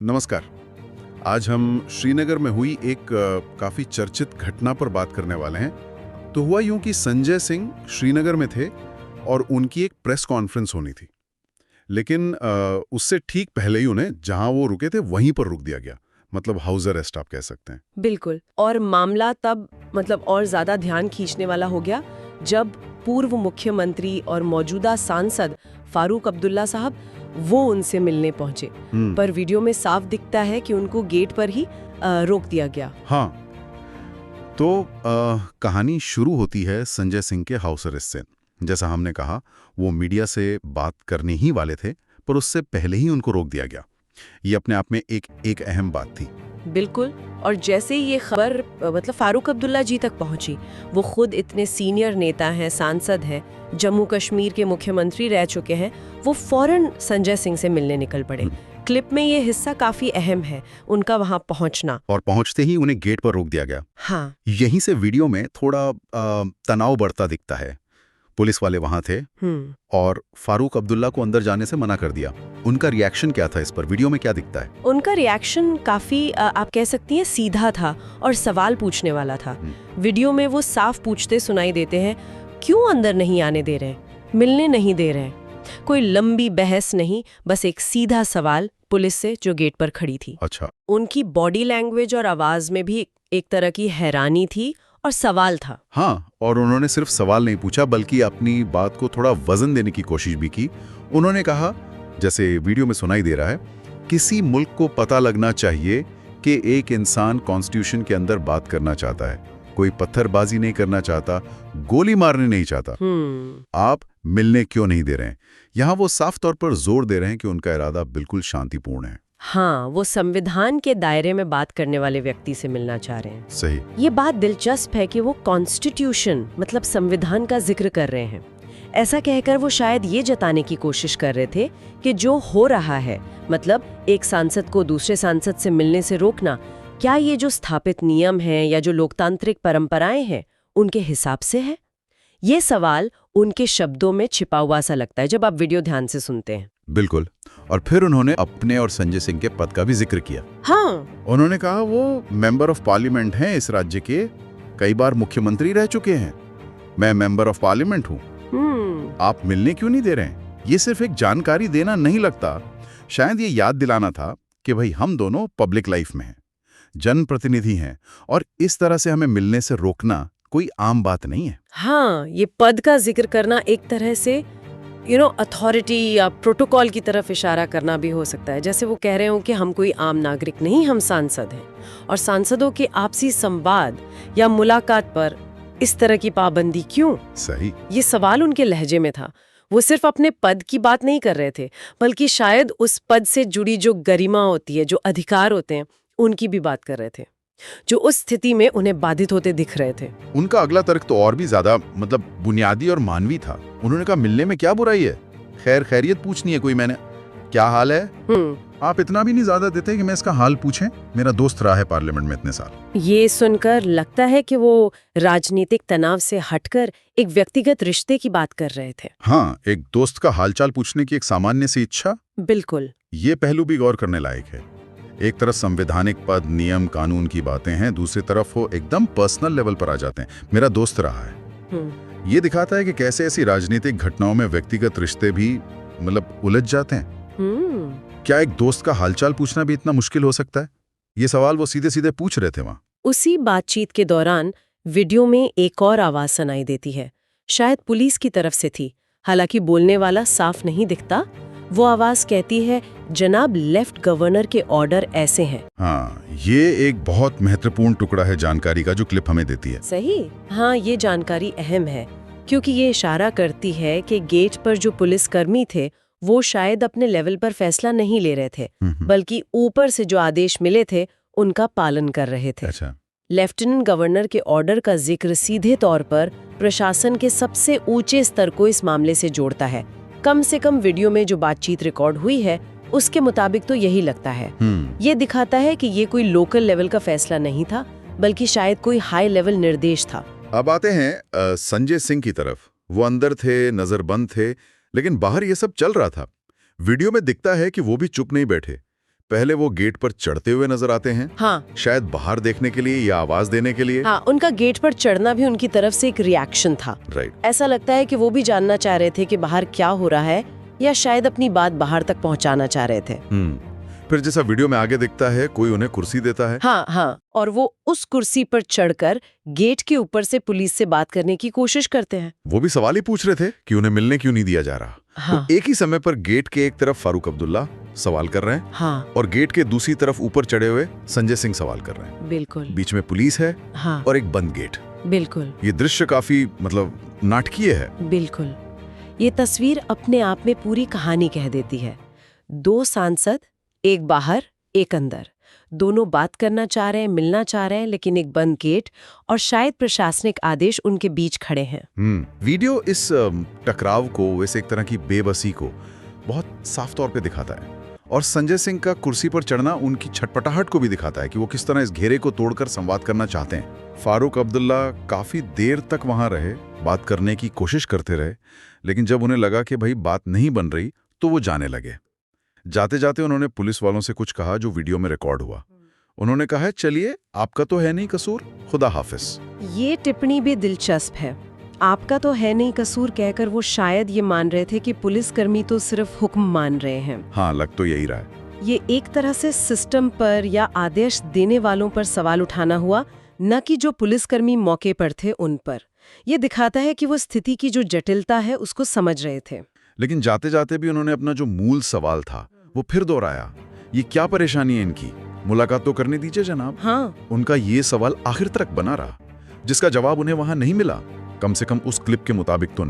नमस्कार। आज हम श्रीनगर में हुई एक काफ़ी चर्चित घटना पर बात करने वाले हैं। तो हुआ यूं कि संजय सिंह श्रीनगर में थे और उनकी एक प्रेस कॉन्फ्रेंस होनी थी। लेकिन उससे ठीक पहले ही उन्हें जहां वो रुके थे वहीं पर रुक दिया गया। मतलब हाउस अरेस्ट आप कह सकते हैं। बिल्कुल। और मामला तब और ज्यादा ध्यान खींचने वाला हो गया जब पूर्व मुख्यमंत्री और मौजूदा सांसद फारूक अब्दुल्ला साहब वो उनसे मिलने पहुंचे। पर वीडियो में साफ दिखता है कि उनको गेट पर ही रोक दिया गया। हाँ, तो कहानी शुरू होती है संजय सिंह के हाउस अरेस्ट से। जैसा हमने कहा, वो मीडिया से बात करने ही वाले थे, पर उससे पहले ही उनको रोक दिया गया। ये अपने आप में एक अहम बात थी। बिल्कुल। और जैसे ही ये खबर फारूक अब्दुल्ला जी तक पहुंची, वो खुद इतने सीनियर नेता हैं, सांसद हैं, जम्मू कश्मीर के मुख्यमंत्री रह चुके हैं, वो फौरन संजय सिंह से मिलने निकल पड़े। क्लिप में ये हिस्सा काफी अहम है, उनका वहां पहुंचना। और पहुंचते ही उन्हें गेट पर रोक दिया गया। हाँ, यहीं से वीडियो में थोड़ा तनाव बढ़ता दिखता है। पुलिस वाले वहां थे और फारूक अब्दुल्ला को अंदर जाने से मना कर दिया। उनका रिएक्शन क्या था इस पर? वीडियो में क्या दिखता है? उनका रिएक्शन काफी आप कह सकती हैं सीधा था और सवाल पूछने वाला था। वीडियो में वो साफ पूछते सुनाई देते हैं, क्यों अंदर नहीं आने दे रहे, मिलने नहीं दे रहे। कोई लंबी बहस नहीं, बस एक सीधा सवाल पुलिस से जो गेट पर खड़ी थी। अच्छा। उनकी बॉडी लैंग्वेज और आवाज में भी एक तरह की हैरानी थी और सवाल था। हाँ, और उन्होंने सिर्फ सवाल नहीं पूछा बल्कि अपनी बात को थोड़ा वजन देने की कोशिश भी की। उन्होंने कहा, जैसे वीडियो में सुनाई दे रहा है, किसी मुल्क को पता लगना चाहिए कि एक इंसान कॉन्स्टिट्यूशन के अंदर बात करना चाहता है, कोई पत्थरबाजी नहीं करना चाहता, गोली मारने नहीं चाहता। आप मिलने क्यों नहीं दे रहे हैं? यहाँ वो साफ तौर पर जोर दे रहे हैं कि उनका इरादा बिल्कुल शांतिपूर्ण है। हाँ, वो संविधान के दायरे में बात करने वाले व्यक्ति से मिलना चाह रहे हैं। सही। ये बात दिलचस्प है कि वो कॉन्स्टिट्यूशन संविधान का जिक्र कर रहे हैं। ऐसा कहकर वो शायद ये जताने की कोशिश कर रहे थे कि जो हो रहा है, एक सांसद को दूसरे सांसद से मिलने से रोकना, क्या ये जो स्थापित नियम हैं या जो लोकतांत्रिक परंपराएं हैं, उनके हिसाब से है? ये सवाल उनके शब्दों में छिपा हुआ सा लगता है जब आप वीडियो ध्यान से सुनते हैं। बिल्कुल। और फिर उन्होंने अपने और संजय सिंह के पद का भी जिक्र किया। हाँ, उन्होंने कहा वो मेंबर ऑफ पार्लियामेंट हैं इस राज्य के, कई बार मुख्यमंत्री रह चुके हैं। मैं मेंबर ऑफ पार्लियामेंट हूँ, आप मिलने क्यों नहीं दे रहे हैं? ये सिर्फ एक जानकारी देना नहीं लगता, शायद ये याद दिलाना था कि भाई हम दोनों पब्लिक लाइफ में हैं, जनप्रतिनिधि हैं, और इस तरह से हमें मिलने से रोकना कोई आम बात नहीं है। हाँ, ये पद का जिक्र करना एक तरह से अथॉरिटी या प्रोटोकॉल की तरफ इशारा करना भी हो सकता है। जैसे वो कह रहे हो कि हम कोई आम नागरिक नहीं, हम सांसद हैं। और सांसदों के आपसी संवाद या मुलाकात पर इस तरह की पाबंदी क्यों? सही। ये सवाल उनके लहजे में था। वो सिर्फ अपने पद की बात नहीं कर रहे थे, बल्कि शायद उस पद से जुड़ी जो गरिमा होती है, जो अधिकार होते हैं, उनकी भी बात कर रहे थे, जो उस स्थिति में उन्हें बाधित होते दिख रहे थे। उनका अगला तर्क तो और भी ज्यादा बुनियादी और मानवी था। उन्होंने कहा, मिलने में क्या बुराई है, खैरियत पूछनी है कोई, मैंने क्या हाल है? आप इतना भी नहीं ज्यादा देते कि मैं इसका हाल पूछें? मेरा दोस्त रहा है पार्लियामेंट में इतने साल। ये सुनकर लगता है कि वो राजनीतिक तनाव से हटकर एक व्यक्तिगत रिश्ते की बात कर रहे थे। हाँ, एक दोस्त का हालचाल पूछने की एक सामान्य सी इच्छा। बिल्कुल। ये पहलू भी गौर करने लायक है। एक तरफ संवैधानिक पद, नियम, कानून की बातें हैं, दूसरी तरफ वो एकदम पर्सनल लेवल पर आ जाते हैं, मेरा दोस्त रहा है। ये दिखाता है कि कैसे ऐसी राजनीतिक घटनाओं में व्यक्तिगत रिश्ते भी उलझ जाते हैं। क्या एक दोस्त का हालचाल पूछना भी इतना मुश्किल हो सकता है? ये सवाल वो सीधे सीधे पूछ रहे थे वहां। उसी बातचीत के दौरान वीडियो में एक और आवाज सुनाई देती है, शायद पुलिस की तरफ से थी, हालांकि बोलने वाला साफ नहीं दिखता। वो आवाज कहती है, जनाब लेफ्ट गवर्नर के ऑर्डर ऐसे हैं। हाँ, ये एक बहुत महत्वपूर्ण टुकड़ा है जानकारी का जो क्लिप हमें देती है। सही। हाँ, ये जानकारी अहम है क्योंकि ये इशारा करती है कि गेट पर जो पुलिसकर्मी थे वो शायद अपने लेवल पर फैसला नहीं ले रहे थे, बल्कि ऊपर से जो आदेश मिले थे उनका पालन कर रहे थे। अच्छा। लेफ्टिनेंट गवर्नर के ऑर्डर का जिक्र सीधे तौर पर प्रशासन के सबसे ऊंचे स्तर को इस मामले से जोड़ता है। कम से कम वीडियो में जो बातचीत रिकॉर्ड हुई है उसके मुताबिक तो यही लगता है। ये दिखाता है कि ये कोई लोकल लेवल का फैसला नहीं था, बल्कि शायद कोई हाई लेवल निर्देश था। अब आते हैं संजय सिंह की तरफ। वो अंदर थे, नजरबंद थे, लेकिन बाहर ये सब चल रहा था। वीडियो में दिखता है कि वो भी चुप नहीं बैठे। पहले वो गेट पर चढ़ते हुए नजर आते हैं, हाँ शायद बाहर देखने के लिए या आवाज देने के लिए। हाँ, उनका गेट पर चढ़ना भी उनकी तरफ से एक रिएक्शन था। राइट। ऐसा लगता है कि वो भी जानना चाह रहे थे कि बाहर क्या हो रहा है, या शायद अपनी बात बाहर तक पहुंचाना चाह रहे थे। फिर जैसा वीडियो में आगे दिखता है, कोई उन्हें कुर्सी देता है। हाँ हाँ, और वो उस कुर्सी पर चढ़कर गेट के ऊपर से पुलिस से बात करने की कोशिश करते हैं। वो भी सवाल ही पूछ रहे थे कि उन्हें मिलने क्यों नहीं दिया जा रहा। हाँ। तो एक ही समय पर गेट के एक तरफ फारूक अब्दुल्ला सवाल कर रहे हैं, हाँ और गेट के दूसरी तरफ ऊपर चढ़े हुए संजय सिंह सवाल कर रहे हैं। बिल्कुल। बीच में पुलिस है, हाँ और एक बंद गेट। बिल्कुल ये दृश्य काफी नाटकीय है। बिल्कुल। ये तस्वीर अपने आप में पूरी कहानी कह देती है। दो सांसद, एक बाहर एक अंदर, दोनों बात करना चाह रहे हैं, मिलना चाह रहे हैं, लेकिन एक बंद गेट और शायद प्रशासनिक आदेश उनके बीच खड़े हैं। वीडियो इस टकराव को, वैसे एक तरह की बेबसी को बहुत साफ तौर पे दिखाता है, और संजय सिंह का कुर्सी पर चढ़ना उनकी छटपटाहट को भी दिखाता है कि वो किस तरह इस घेरे को तोड़कर संवाद करना चाहते हैं। फारूक अब्दुल्ला काफी देर तक वहां रहे, बात करने की कोशिश करते रहे, लेकिन जब उन्हें लगा कि भाई बात नहीं बन रही तो वो जाने लगे। जाते जाते उन्होंने पुलिस वालों से कुछ कहा जो वीडियो में रिकॉर्ड हुआ। उन्होंने कहा है, चलिए आपका तो है नहीं कसूर, खुदा हाफिज। ये टिप्पणी भी दिलचस्प है। आपका तो है नहीं कसूर कहकर वो शायद ये मान रहे थे कि पुलिसकर्मी तो सिर्फ हुक्म मान रहे हैं। हाँ, लग तो यही रहा है। ये एक तरह से सिस्टम पर या आदेश देने वालों पर सवाल उठाना हुआ, न कि जो पुलिसकर्मी मौके पर थे उन पर। ये दिखाता है कि वो स्थिति की जो जटिलता है उसको समझ रहे थे। लेकिन जाते जाते भी उन्होंने अपना जो मूल सवाल था वो फिर दोहराया। ये क्या परेशानी है इनकी, मुलाकात तो करने दीजिए जनाब। हाँ। उनका ये सवाल आखिर तक बना रहा, जिसका जवाब उन्हें वहां नहीं मिला, कम से कम उस क्लिप के मुताबिक तो नहीं।